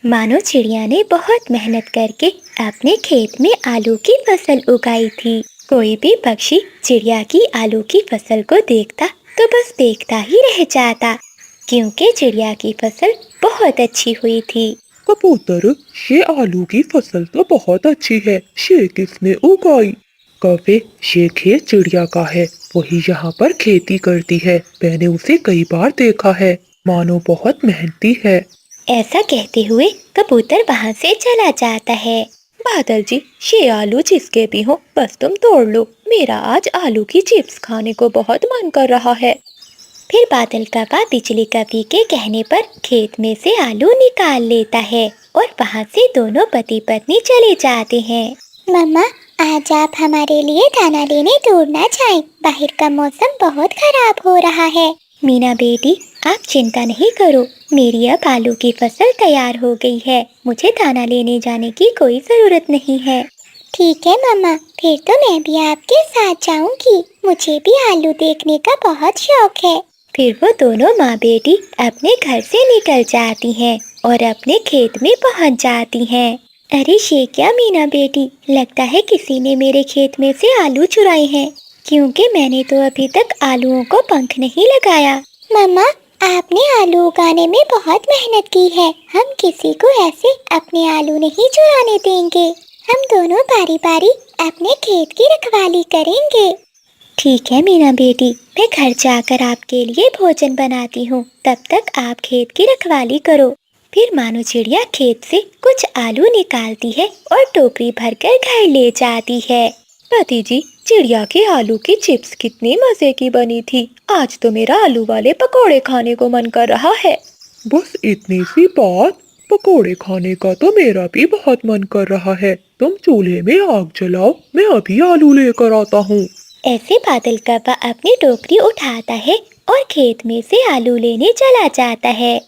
मानो चिड़िया ने बहुत मेहनत करके अपने खेत में आलू की फसल उगाई थी। कोई भी पक्षी चिड़िया की आलू की फसल को देखता तो बस देखता ही रह जाता, क्योंकि चिड़िया की फसल बहुत अच्छी हुई थी। कबूतर, ये आलू की फसल तो बहुत अच्छी है। ये किसने उगाई? कौवे, ये खेत चिड़िया का है। वही यहाँ पर खेती करती है। मैंने उसे कई बार देखा है। मानो बहुत मेहनती है। ऐसा कहते हुए कबूतर वहाँ से चला जाता है। बादल जी, ये आलू जिसके भी हो बस तुम तोड़ लो। मेरा आज आलू की चिप्स खाने को बहुत मन कर रहा है। फिर बादल कौवा बिजली कवि के कहने पर खेत में से आलू निकाल लेता है और वहाँ से दोनों पति पत्नी चले जाते हैं। मम्मा, आज आप हमारे लिए दाना लेने दूर ना जाएं। बाहर का मौसम बहुत खराब हो रहा है। मीना बेटी, आप चिंता नहीं करो, मेरी अब आलू की फसल तैयार हो गई है। मुझे दाना लेने जाने की कोई जरूरत नहीं है। ठीक है मम्मा, फिर तो मैं भी आपके साथ जाऊंगी। मुझे भी आलू देखने का बहुत शौक है। फिर वो दोनों माँ बेटी अपने घर से निकल जाती हैं और अपने खेत में पहुँच जाती हैं। अरे ये क्या मीना बेटी, लगता है किसी ने मेरे खेत में से आलू चुराए हैं, क्योंकि मैंने तो अभी तक आलूओं को पंख नहीं लगाया। मम्मा, आपने आलू उगाने में बहुत मेहनत की है। हम किसी को ऐसे अपने आलू नहीं चुराने देंगे। हम दोनों बारी बारी अपने खेत की रखवाली करेंगे। ठीक है मीना बेटी, मैं घर जाकर आपके लिए भोजन बनाती हूँ। तब तक आप खेत की रखवाली करो। फिर मानो चिड़िया खेत से कुछ आलू निकालती है और टोकरी भरकर घर ले जाती है। पति जी, चिड़िया के आलू की चिप्स कितनी मजे की बनी थी। आज तो मेरा आलू वाले पकोड़े खाने को मन कर रहा है। बस इतनी सी बात? पकोड़े खाने का तो मेरा भी बहुत मन कर रहा है। तुम चूल्हे में आग जलाओ, मैं अभी आलू लेकर आता हूँ। ऐसे बादल कौवा अपनी टोकरी उठाता है और खेत में से आलू लेने चला जाता है।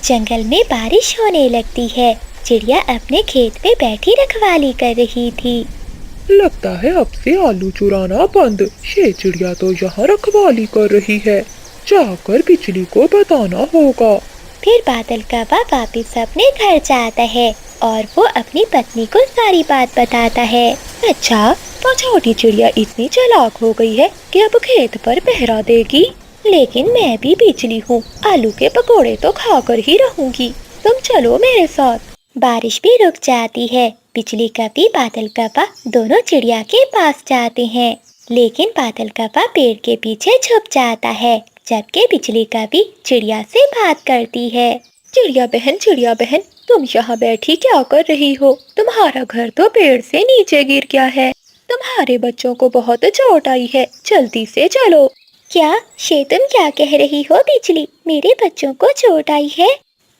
जंगल में बारिश होने लगती है। चिड़िया अपने खेत में बैठी रखवाली कर रही थी। लगता है अब से आलू चुराना बंद। ये चिड़िया तो यहाँ रखवाली कर रही है। जाकर बिजली को बताना होगा। फिर बादल कौवा वापस अपने घर जाता है और वो अपनी पत्नी को सारी बात बताता है। अच्छा, तो छोटी चिड़िया इतनी चालाक हो गई है कि अब खेत पर पहरा देगी। लेकिन मैं भी बिजली हूँ, आलू के पकोड़े तो खाकर ही रहूंगी। तुम चलो मेरे साथ। बारिश भी रुक जाती है। बिजली कवि बादल कौवा दोनों चिड़िया के पास जाते हैं, लेकिन बादल कौवा पेड़ के पीछे छुप जाता है, जबकि बिजली कवि चिड़िया से बात करती है। चिड़िया बहन, तुम यहाँ बैठी क्या कर रही हो? तुम्हारा घर तो पेड़ से नीचे गिर गया है। तुम्हारे बच्चों को बहुत चोट आई है, जल्दी से चलो। क्या ये तुम क्या कह रही हो बिजली? मेरे बच्चों को चोट आई है?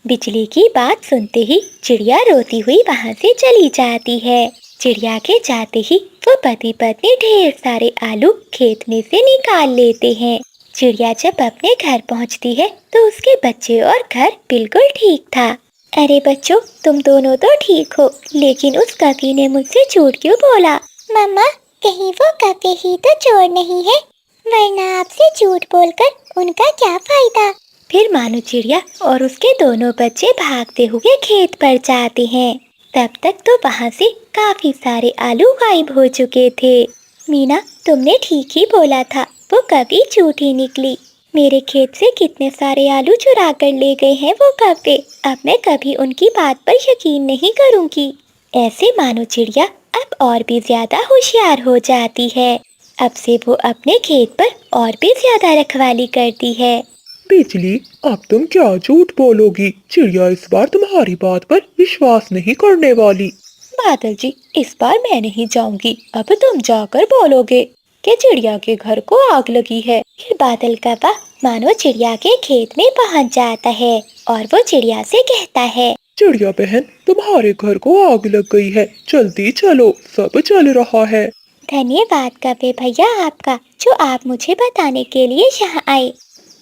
बिजली की बात सुनते ही चिड़िया रोती हुई वहाँ से चली जाती है। चिड़िया के जाते ही वो पति पत्नी ढेर सारे आलू खेत में से निकाल लेते हैं। चिड़िया जब अपने घर पहुँचती है तो उसके बच्चे और घर बिल्कुल ठीक था। अरे बच्चों, तुम दोनों तो ठीक हो, लेकिन उस कवि ने मुझसे झूठ क्यों बोला? मम्मा, कहीं वो कौवे ही तो चोर नहीं है, वरना आपसे झूठ बोलकर उनका क्या फायदा। फिर मानो चिड़िया और उसके दोनों बच्चे भागते हुए खेत पर जाते हैं। तब तक तो वहाँ से काफी सारे आलू गायब हो चुके थे। मीना, तुमने ठीक ही बोला था, वो कभी झूठी निकली। मेरे खेत से कितने सारे आलू चुरा कर ले गए हैं वो कौवे। अब मैं कभी उनकी बात पर यकीन नहीं करूँगी। ऐसे मानो चिड़िया अब और भी ज्यादा होशियार हो जाती है। अब से वो अपने खेत पर और भी ज्यादा रखवाली करती है। बिजली, अब तुम क्या झूठ बोलोगी? चिड़िया इस बार तुम्हारी बात पर विश्वास नहीं करने वाली। बादल जी, इस बार मैं नहीं जाऊंगी। अब तुम जाकर बोलोगे कि चिड़िया के घर को आग लगी है। फिर बादल कौवा मानो चिड़िया के खेत में पहुंच जाता है और वो चिड़िया से कहता है, चिड़िया बहन, तुम्हारे घर को आग लग गई है, जल्दी चलो, सब जल रहा है। धन्यवाद कौवे भैया आपका, जो आप मुझे बताने के लिए यहाँ आए।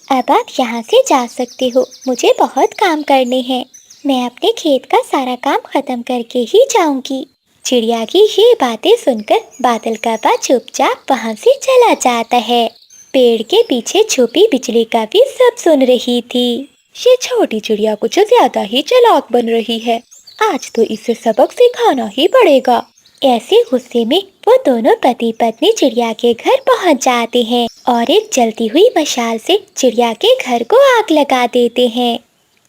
अब आप यहाँ से जा सकते हो, मुझे बहुत काम करने हैं। मैं अपने खेत का सारा काम खत्म करके ही जाऊंगी। चिड़िया की ये बातें सुनकर बादल कौवा चुपचाप वहाँ से चला जाता है। पेड़ के पीछे छुपी बिजली कवि सब सुन रही थी। ये छोटी चिड़िया कुछ ज्यादा ही चालाक बन रही है। आज तो इसे सबक सिखाना ही पड़ेगा। ऐसे गुस्से में वो दोनों पति पत्नी चिड़िया के घर पहुंच जाते हैं और एक जलती हुई मशाल से चिड़िया के घर को आग लगा देते हैं।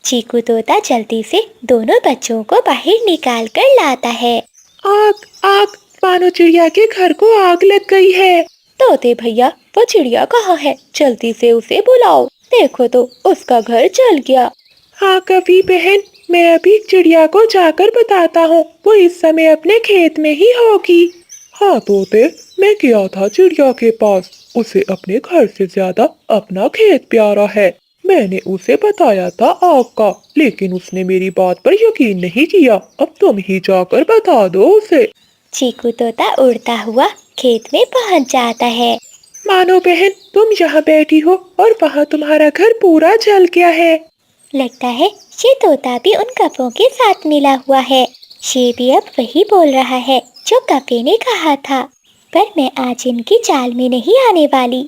चीकू तोता जल्दी से दोनों बच्चों को बाहर निकाल कर लाता है। आग आग, मानो चिड़िया के घर को आग लग गई है। तोते भैया, वो चिड़िया कहाँ है? जल्दी से उसे बुलाओ। देखो तो उसका घर जल गया। हाँ कवि बहन, मैं अभी चिड़िया को जाकर बताता हूँ, वो इस समय अपने खेत में ही होगी। हाँ तोते, मैं गया था चिड़िया के पास, उसे अपने घर से ज्यादा अपना खेत प्यारा है। मैंने उसे बताया था आग का, लेकिन उसने मेरी बात पर यकीन नहीं किया। अब तुम ही जाकर बता दो उसे। चीकू तोता उड़ता हुआ खेत में पहुंच जाता है। मानो बहन, तुम यहाँ बैठी हो और वहाँ तुम्हारा घर पूरा जल गया है। लगता है ये तोता भी उन कपों के साथ मिला हुआ है। ये भी अब वही बोल रहा है जो कपे ने कहा था, पर मैं आज इनकी चाल में नहीं आने वाली।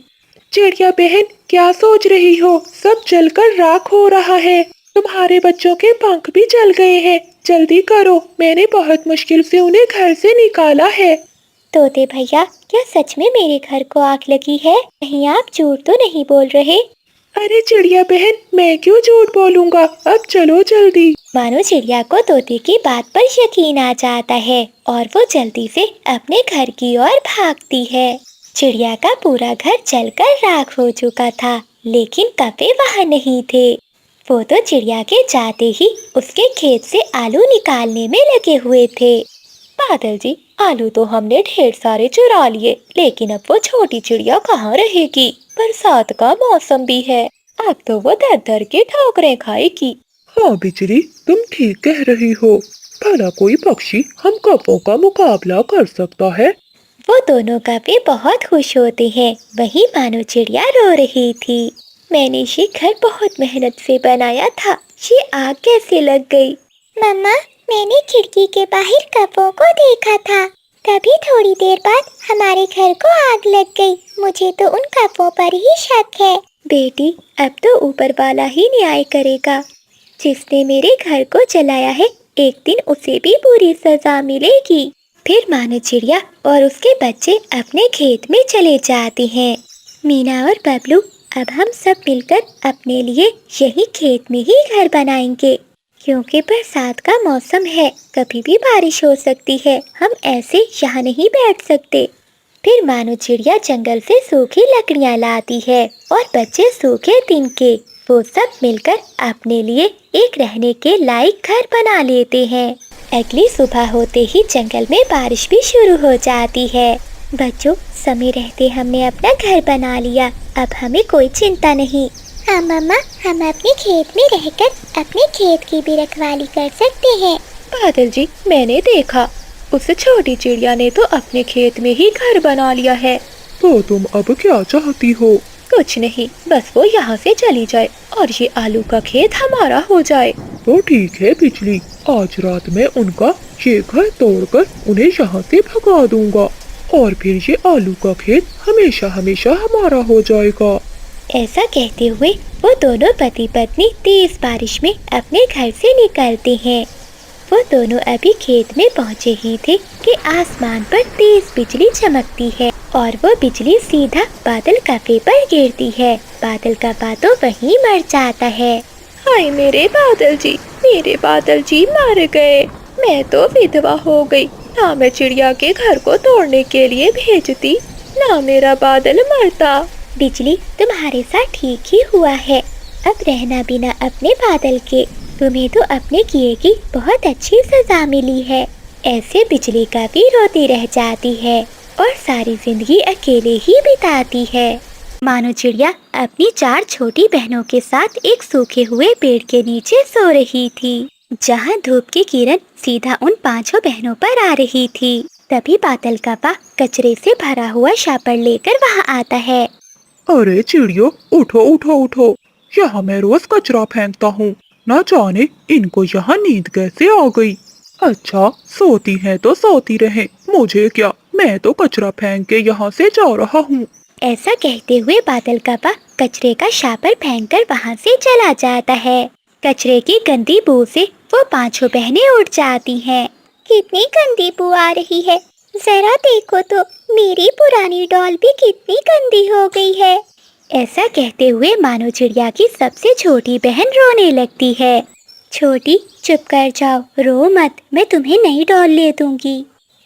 चिड़िया बहन, क्या सोच रही हो? सब जलकर राख हो रहा है। तुम्हारे बच्चों के पंख भी जल गए हैं। जल्दी करो, मैंने बहुत मुश्किल से उन्हें घर से निकाला है। तोते भैया, क्या सच में मेरे घर को आग लगी है? कहीं आप झूठ तो नहीं बोल रहे? अरे चिड़िया बहन, मैं क्यों झूठ बोलूंगा। अब चलो जल्दी। मानो चिड़िया को तोते की बात पर यकीन आ जाता है और वो जल्दी से अपने घर की ओर भागती है। चिड़िया का पूरा घर जलकर राख हो चुका था, लेकिन कपे वहाँ नहीं थे। वो तो चिड़िया के जाते ही उसके खेत से आलू निकालने में लगे हुए थे। बादल जी, आलू तो हमने ढेर सारे चुरा लिए, लेकिन अब वो छोटी चिड़िया कहाँ रहेगी? बरसात का मौसम भी है, अब तो वो दर दर के ठोकरें खाएगी। हाँ बिजली, तुम ठीक कह रही हो। भला कोई पक्षी हम कपों का मुकाबला कर सकता है? वो दोनों कपे बहुत खुश होते हैं। वहीं मानो चिड़िया रो रही थी। मैंने ये घर बहुत मेहनत से बनाया था, ये आग कैसे लग गई? मम्मा, मैंने खिड़की के बाहर कपों को देखा था, तभी थोड़ी देर बाद हमारे घर को आग लग गई। मुझे तो उन कपों पर ही शक है। बेटी, अब तो ऊपर वाला ही न्याय करेगा। जिसने मेरे घर को जलाया है, एक दिन उसे भी पूरी सजा मिलेगी। फिर मानो चिड़िया और उसके बच्चे अपने खेत में चले जाते हैं। मीना और बबलू, अब हम सब मिलकर अपने लिए यही खेत में ही घर बनाएंगे, क्योंकि बरसात का मौसम है, कभी भी बारिश हो सकती है। हम ऐसे यहाँ नहीं बैठ सकते। फिर मानो चिड़िया जंगल से सूखी लकड़ियाँ लाती है और बच्चे सूखे तिनके। वो सब मिलकर अपने लिए एक रहने के लायक घर बना लेते हैं। अगली सुबह होते ही जंगल में बारिश भी शुरू हो जाती है। बच्चों, समय रहते हमने अपना घर बना लिया, अब हमें कोई चिंता नहीं। हाँ मम्मा, हम अपने खेत में रहकर अपने खेत की भी रखवाली कर सकते हैं। बादल जी, मैंने देखा उस छोटी चिड़िया ने तो अपने खेत में ही घर बना लिया है। तो तुम अब क्या चाहती हो? कुछ नहीं, बस वो यहाँ से चली जाए और ये आलू का खेत हमारा हो जाए। तो ठीक है बिजली, आज रात में उनका ये घर तोड़कर उन्हें यहाँ से भगा दूंगा और फिर ये आलू का खेत हमेशा हमेशा हमारा हो जाएगा। ऐसा कहते हुए वो दोनों पति पत्नी तेज बारिश में अपने घर से निकलते हैं। वो दोनों अभी खेत में पहुँचे ही थे कि आसमान पर तेज बिजली चमकती है और वो बिजली सीधा बादल कपे पर गिरती है। बादल कपा तो वहीं मर जाता है। हाय मेरे बादल जी मर गए। मैं तो विधवा हो गई। ना मैं चिड़िया के घर को तोड़ने के लिए भेजती, ना मेरा बादल मरता। बिजली, तुम्हारे साथ ठीक ही हुआ है। अब रहना बिना अपने बादल के। तुम्हें तो अपने किए की बहुत अच्छी सजा मिली है। ऐसे बिजली का भी रोती रह जाती है और सारी जिंदगी अकेले ही बिताती है। मानो चिड़िया अपनी 4 छोटी बहनों के साथ एक सूखे हुए पेड़ के नीचे सो रही थी, जहाँ धूप की किरण सीधा उन 5 बहनों पर आ रही थी। तभी बादल कपा कचरे से भरा हुआ शापर लेकर वहाँ आता है। अरे चिड़ियों, उठो उठो उठो, यहाँ मैं रोज कचरा फेंकता हूँ, न जाने इनको यहाँ नींद कैसे आ गई। अच्छा, सोती हैं तो सोती रहें, मुझे क्या, मैं तो कचरा फेंक के यहाँ से जा रहा हूँ। ऐसा कहते हुए बादल काका कचरे का शापर फेंककर वहाँ से चला जाता है। कचरे की गंदी बू से वो पांचों बहनें उठ जाती हैं। कितनी गंदी बू आ रही है, जरा देखो तो मेरी पुरानी डॉल भी कितनी गंदी हो गई है। ऐसा कहते हुए मानो चिड़िया की सबसे छोटी बहन रोने लगती है। छोटी चुप कर जाओ, रो मत, मैं तुम्हें नई डॉल ले दूंगी।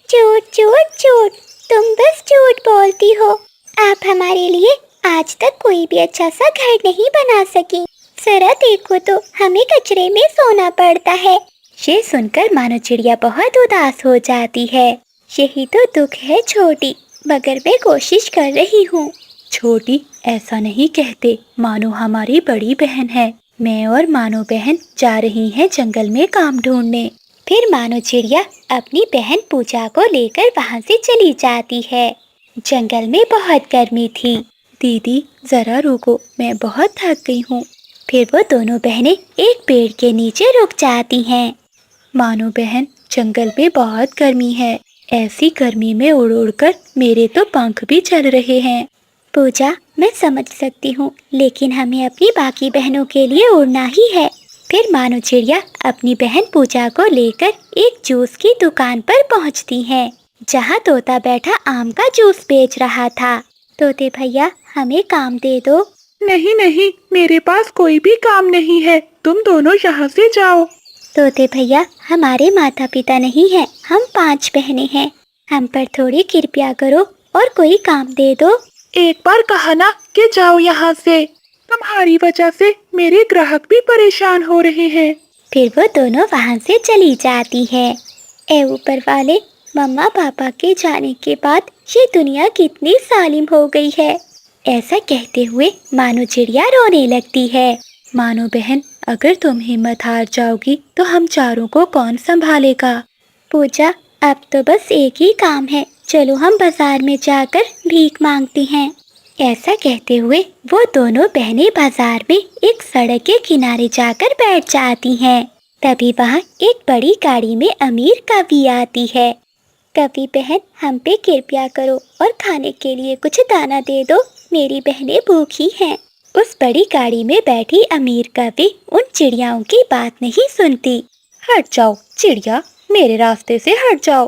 झूठ झूठ झूठ, तुम बस झूठ बोलती हो। आप हमारे लिए आज तक कोई भी अच्छा सा घर नहीं बना सकी। जरा देखो तो हमें कचरे में सोना पड़ता है। ये सुनकर मानो चिड़िया बहुत उदास हो जाती है। यही तो दुख है छोटी, मगर मैं कोशिश कर रही हूँ। छोटी, ऐसा नहीं कहते, मानो हमारी बड़ी बहन है। मैं और मानो बहन जा रही हैं जंगल में काम ढूंढने। फिर मानो चिड़िया अपनी बहन पूजा को लेकर वहाँ से चली जाती है। जंगल में बहुत गर्मी थी। दीदी जरा रुको, मैं बहुत थक गई हूँ। फिर वो दोनों बहनें एक पेड़ के नीचे रुक जाती हैं। मानो बहन, जंगल में बहुत गर्मी है। ऐसी गर्मी में उड़ उड़ कर मेरे तो पंख भी चल रहे हैं। पूजा, मैं समझ सकती हूँ, लेकिन हमें अपनी बाकी बहनों के लिए उड़ना ही है। फिर मानो चिड़िया अपनी बहन पूजा को लेकर एक जूस की दुकान पर पहुँचती है, जहाँ तोता बैठा आम का जूस बेच रहा था। तोते भैया, हमें काम दे दो। नहीं नहीं, मेरे पास कोई भी काम नहीं है, तुम दोनों यहाँ से जाओ। तोते भैया, हमारे माता पिता नहीं हैं, हम 5 बहनें हैं, हम पर थोड़ी कृपया करो और कोई काम दे दो। एक बार कहा ना कि जाओ यहाँ से। तुम्हारी वजह से मेरे ग्राहक भी परेशान हो रहे हैं। फिर वो दोनों वहाँ से चली जाती है। ए ऊपर वाले, मम्मा पापा के जाने के बाद ये दुनिया कितनी जालिम हो गई है। ऐसा कहते हुए मानो चिड़िया रोने लगती है। मानो बहन, अगर तुम हिम्मत हार जाओगी तो हम चारों को कौन संभालेगा? पूजा, अब तो बस एक ही काम है, चलो हम बाजार में जाकर भीख मांगती हैं। ऐसा कहते हुए वो दोनों बहनें बाजार में एक सड़क के किनारे जाकर बैठ जाती हैं। तभी वहाँ एक बड़ी गाड़ी में अमीर कवि आती है। कवि बहन, हम पे कृपया करो और खाने के लिए कुछ दाना दे दो, मेरी बहनें भूखी हैं। उस बड़ी गाड़ी में बैठी अमीर कवि उन चिड़ियाओं की बात नहीं सुनती। हट जाओ चिड़िया, मेरे रास्ते से हट जाओ।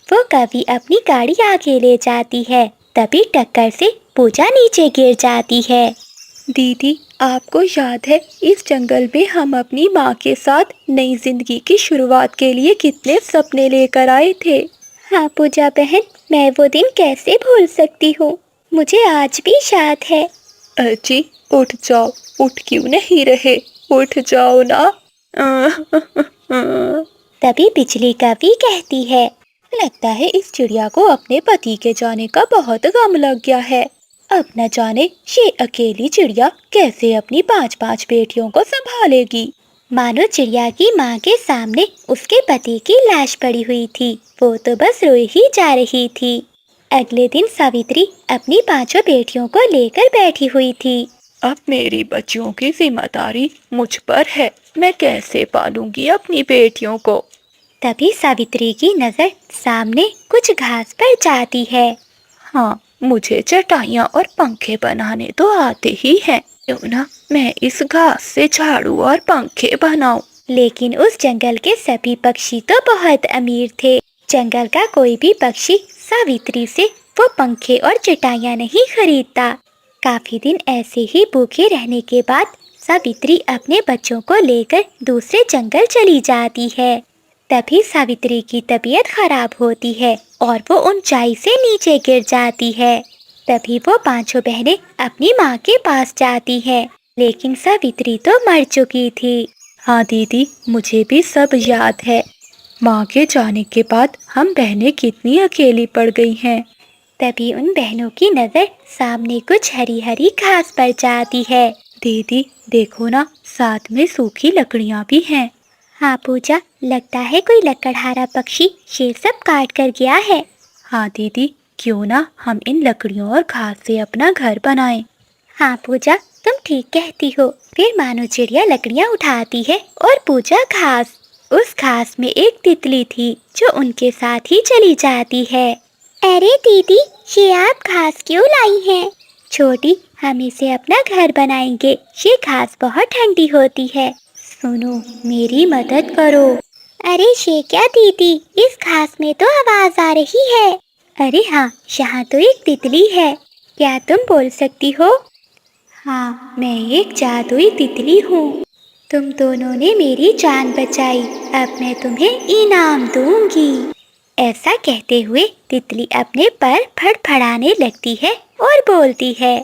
वो कवि अपनी गाड़ी आगे ले जाती है। तभी टक्कर से पूजा नीचे गिर जाती है। दीदी, आपको याद है इस जंगल में हम अपनी माँ के साथ नई जिंदगी की शुरुआत के लिए कितने सपने लेकर आए थे? हाँ पूजा बहन, मैं वो दिन कैसे भूल सकती हूँ, मुझे आज भी याद है। अर्जी, उठ जाओ, उठ क्यों नहीं रहे, उठ जाओ ना। तभी बिजली कवि कहती है, लगता है इस चिड़िया को अपने पति के जाने का बहुत गम लग गया है। अब न जाने ये अकेली चिड़िया कैसे अपनी 5-5 बेटियों को संभालेगी। मानो चिड़िया की माँ के सामने उसके पति की लाश पड़ी हुई थी। वो तो बस रोई ही जा रही थी। अगले दिन सावित्री अपनी 5 बेटियों को लेकर बैठी हुई थी। अब मेरी बच्चियों की जिम्मेदारी मुझ पर है, मैं कैसे पालूंगी अपनी बेटियों को। तभी सावित्री की नजर सामने कुछ घास पर जाती है। हाँ, मुझे चटाइयाँ और पंखे बनाने तो आते ही हैं, क्यों ना मैं इस घास से झाड़ू और पंखे बनाऊं। लेकिन उस जंगल के सभी पक्षी तो बहुत अमीर थे। जंगल का कोई भी पक्षी सावित्री से वो पंखे और चटाइयाँ नहीं खरीदता। काफी दिन ऐसे ही भूखे रहने के बाद सावित्री अपने बच्चों को लेकर दूसरे जंगल चली जाती है। तभी सावित्री की तबीयत खराब होती है और वो ऊंचाई से नीचे गिर जाती है। तभी वो 5 बहनें अपनी माँ के पास जाती है, लेकिन सावित्री तो मर चुकी थी। हाँ दीदी, मुझे भी सब याद है। माँ के जाने के बाद हम बहनें कितनी अकेली पड़ गई हैं। तभी उन बहनों की नज़र सामने कुछ हरी हरी घास पर जाती है। दीदी देखो ना, साथ में सूखी लकड़ियाँ भी हैं। हाँ पूजा, लगता है कोई लकड़हारा पक्षी ये सब काट कर गया है। हाँ दीदी, क्यों ना हम इन लकड़ियों और घास से अपना घर बनाएं। हाँ पूजा, तुम ठीक कहती हो। फिर मानो चिड़िया लकड़ियाँ उठाती है और पूजा घास। उस घास में एक तितली थी जो उनके साथ ही चली जाती है। अरे दीदी, ये आप घास क्यों लाई हैं? छोटी, हम इसे अपना घर बनाएंगे। ये घास बहुत ठंडी होती है। सुनो, मेरी मदद करो। अरे ये क्या दीदी, इस घास में तो आवाज आ रही है। अरे हाँ, यहाँ तो एक तितली है। क्या तुम बोल सकती हो? हाँ, मैं एक जादुई तितली हूँ। तुम दोनों ने मेरी जान बचाई, अब मैं तुम्हें इनाम दूंगी। ऐसा कहते हुए तितली अपने पर फड़फड़ाने लगती है और बोलती है,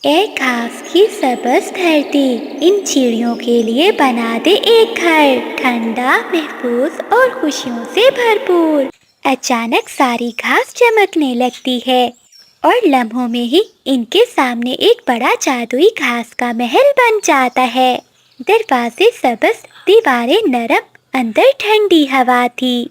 ए घास की सबज धरती, इन चिड़ियों के लिए बना दे एक घर, ठंडा, महफूज और खुशियों से भरपूर। अचानक सारी घास चमकने लगती है और लम्हों में ही इनके सामने एक बड़ा जादुई घास का महल बन जाता है। दरवाजे सबज, दीवारें नरम, अंदर ठंडी हवा थी।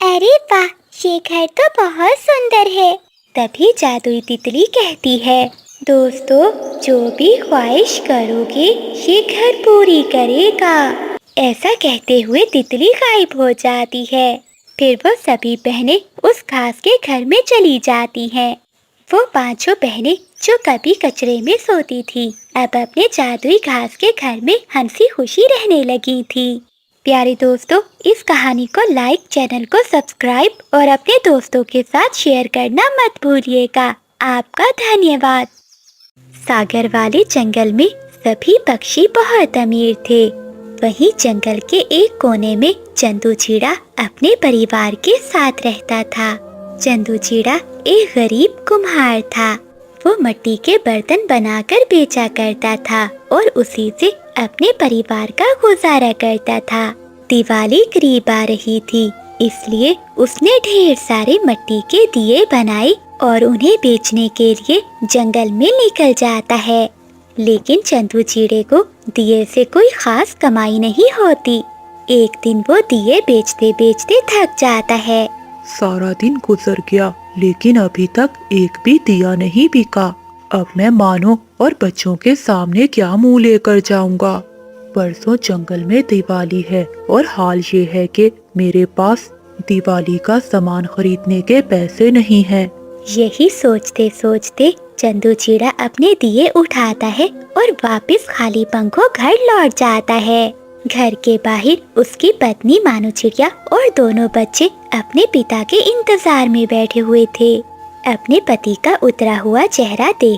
अरे वाह, ये घर तो बहुत सुंदर है। तभी जादुई तितली कहती है, दोस्तों, जो भी ख्वाहिश करोगे ये घर पूरी करेगा। ऐसा कहते हुए तितली गायब हो जाती है। फिर वो सभी बहनें उस घास के घर में चली जाती हैं। वो पांचों बहनें जो कभी कचरे में सोती थी, अब अपने जादुई घास के घर में हंसी खुशी रहने लगी थी। प्यारे दोस्तों, इस कहानी को लाइक, चैनल को सब्सक्राइब और अपने दोस्तों के साथ शेयर करना मत भूलिएगा। आपका धन्यवाद। सागर वाले जंगल में सभी पक्षी बहुत अमीर थे। वहीं जंगल के एक कोने में चंदू चिड़ा अपने परिवार के साथ रहता था। चंदू चिड़ा एक गरीब कुम्हार था। वो मिट्टी के बर्तन बनाकर बेचा करता था और उसी से अपने परिवार का गुजारा करता था। दिवाली करीब आ रही थी, इसलिए उसने ढेर सारे मिट्टी के दिए बनाए और उन्हें बेचने के लिए जंगल में निकल जाता है। लेकिन चंदू चिड़े को दिए से कोई खास कमाई नहीं होती। एक दिन वो दिए बेचते बेचते थक जाता है। सारा दिन गुजर गया, लेकिन अभी तक एक भी दिया नहीं बिका। अब मैं मानो और बच्चों के सामने क्या मुंह लेकर जाऊंगा। परसों जंगल में दिवाली है और हाल ये है कि मेरे पास दिवाली का सामान खरीदने के पैसे नहीं हैं। यही सोचते सोचते चंदू चिड़ा अपने दिए उठाता है और वापस खाली पंखों घर लौट जाता है। घर के बाहर उसकी पत्नी मानू चिड़िया और दोनों बच्चे अपने पिता के इंतजार में बैठे हुए थे। अपने पति का उतरा हुआ चेहरा देखकर